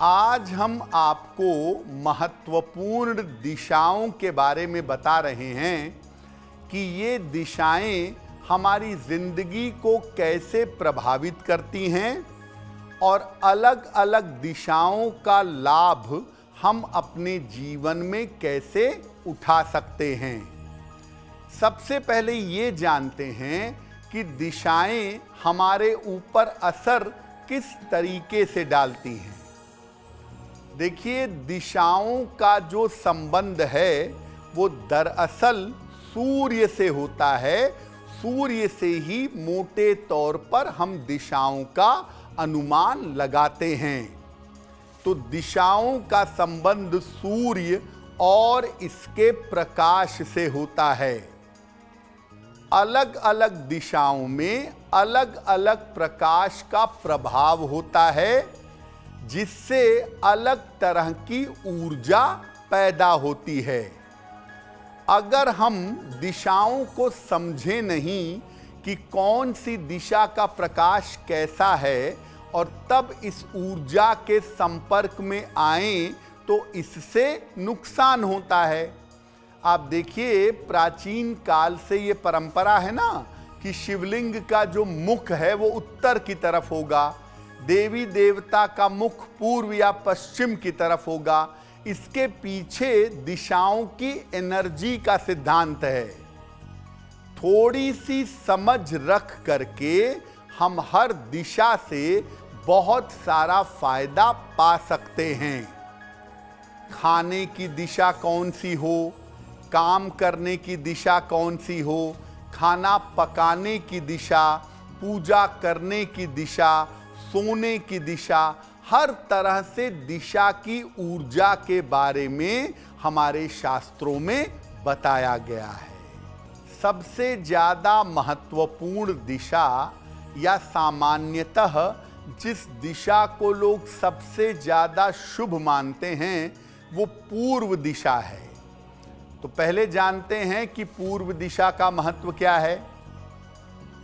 आज हम आपको महत्वपूर्ण दिशाओं के बारे में बता रहे हैं कि ये दिशाएं हमारी जिंदगी को कैसे प्रभावित करती हैं और अलग अलग दिशाओं का लाभ हम अपने जीवन में कैसे उठा सकते हैं। सबसे पहले ये जानते हैं कि दिशाएं हमारे ऊपर असर किस तरीके से डालती हैं। देखिए, दिशाओं का जो संबंध है वो दरअसल सूर्य से होता है। सूर्य से ही मोटे तौर पर हम दिशाओं का अनुमान लगाते हैं। तो दिशाओं का संबंध सूर्य और इसके प्रकाश से होता है। अलग अलग दिशाओं में अलग अलग प्रकाश का प्रभाव होता है, जिससे अलग तरह की ऊर्जा पैदा होती है। अगर हम दिशाओं को समझें नहीं कि कौन सी दिशा का प्रकाश कैसा है और तब इस ऊर्जा के संपर्क में आएं, तो इससे नुकसान होता है। आप देखिए, प्राचीन काल से ये परंपरा है ना कि शिवलिंग का जो मुख है वो उत्तर की तरफ होगा, देवी देवता का मुख पूर्व या पश्चिम की तरफ होगा। इसके पीछे दिशाओं की एनर्जी का सिद्धांत है। थोड़ी सी समझ रख करके हम हर दिशा से बहुत सारा फायदा पा सकते हैं। खाने की दिशा कौन सी हो, काम करने की दिशा कौन सी हो, खाना पकाने की दिशा, पूजा करने की दिशा, सोने की दिशा, हर तरह से दिशा की ऊर्जा के बारे में हमारे शास्त्रों में बताया गया है। सबसे ज़्यादा महत्वपूर्ण दिशा या सामान्यतः जिस दिशा को लोग सबसे ज़्यादा शुभ मानते हैं वो पूर्व दिशा है। तो पहले जानते हैं कि पूर्व दिशा का महत्व क्या है।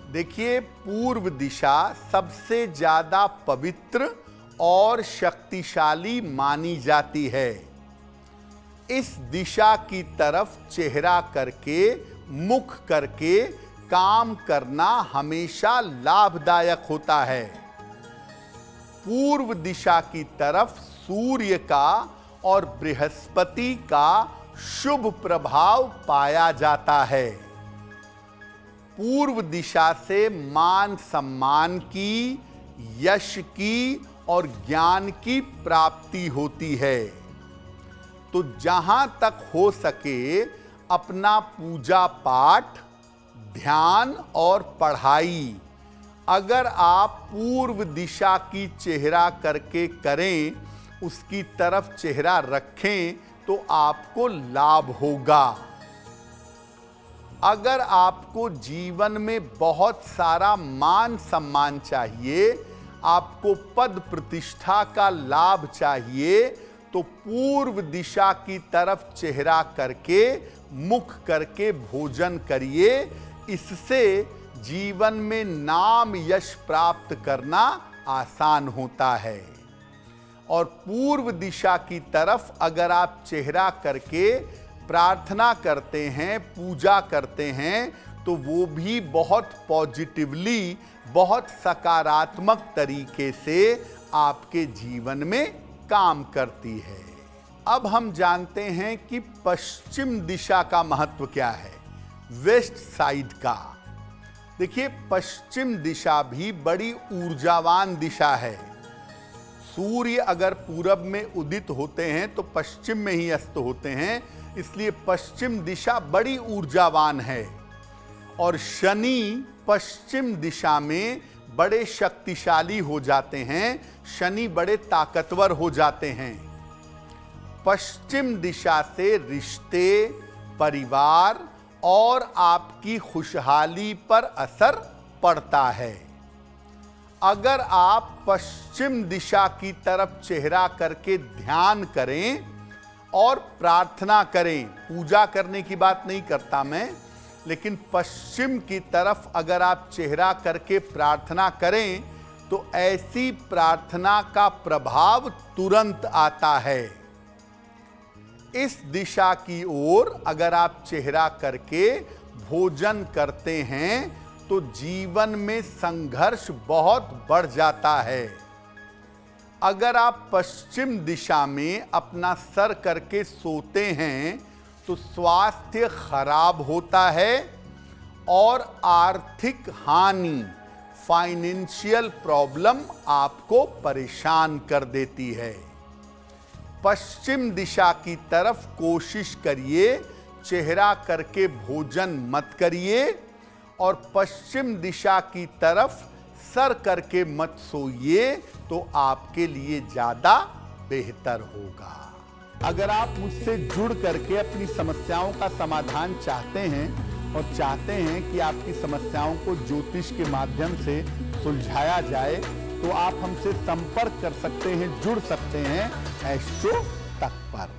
देखिए, पूर्व दिशा सबसे ज़्यादा पवित्र और शक्तिशाली मानी जाती है। इस दिशा की तरफ चेहरा करके, मुख करके काम करना हमेशा लाभदायक होता है। पूर्व दिशा की तरफ सूर्य का और बृहस्पति का शुभ प्रभाव पाया जाता है। पूर्व दिशा से मान सम्मान की, यश की और ज्ञान की प्राप्ति होती है। तो जहां तक हो सके अपना पूजा पाठ, ध्यान और पढ़ाई अगर आप पूर्व दिशा की चेहरा करके करें, उसकी तरफ चेहरा रखें, तो आपको लाभ होगा। अगर आपको जीवन में बहुत सारा मान सम्मान चाहिए, आपको पद प्रतिष्ठा का लाभ चाहिए, तो पूर्व दिशा की तरफ चेहरा करके, मुख करके भोजन करिए। इससे जीवन में नाम यश प्राप्त करना आसान होता है। और पूर्व दिशा की तरफ अगर आप चेहरा करके प्रार्थना करते हैं, पूजा करते हैं, तो वो भी बहुत पॉजिटिवली, बहुत सकारात्मक तरीके से आपके जीवन में काम करती है। अब हम जानते हैं कि पश्चिम दिशा का महत्व क्या है, वेस्ट साइड का। देखिए, पश्चिम दिशा भी बड़ी ऊर्जावान दिशा है। सूर्य अगर पूरब में उदित होते हैं तो पश्चिम में ही अस्त होते हैं, इसलिए पश्चिम दिशा बड़ी ऊर्जावान है। और शनि पश्चिम दिशा में बड़े शक्तिशाली हो जाते हैं, शनि बड़े ताकतवर हो जाते हैं। पश्चिम दिशा से रिश्ते, परिवार और आपकी खुशहाली पर असर पड़ता है। अगर आप पश्चिम दिशा की तरफ चेहरा करके ध्यान करें और प्रार्थना करें, पूजा करने की बात नहीं करता मैं, लेकिन पश्चिम की तरफ अगर आप चेहरा करके प्रार्थना करें तो ऐसी प्रार्थना का प्रभाव तुरंत आता है। इस दिशा की ओर अगर आप चेहरा करके भोजन करते हैं तो जीवन में संघर्ष बहुत बढ़ जाता है। अगर आप पश्चिम दिशा में अपना सर करके सोते हैं तो स्वास्थ्य खराब होता है और आर्थिक हानि, फाइनेंशियल प्रॉब्लम आपको परेशान कर देती है। पश्चिम दिशा की तरफ कोशिश करिए, चेहरा करके भोजन मत करिए और पश्चिम दिशा की तरफ सर करके मत सोइए, तो आपके लिए ज्यादा बेहतर होगा। अगर आप मुझसे जुड़ करके अपनी समस्याओं का समाधान चाहते हैं और चाहते हैं कि आपकी समस्याओं को ज्योतिष के माध्यम से सुलझाया जाए, तो आप हमसे संपर्क कर सकते हैं, जुड़ सकते हैं एस्ट्रो तक पर।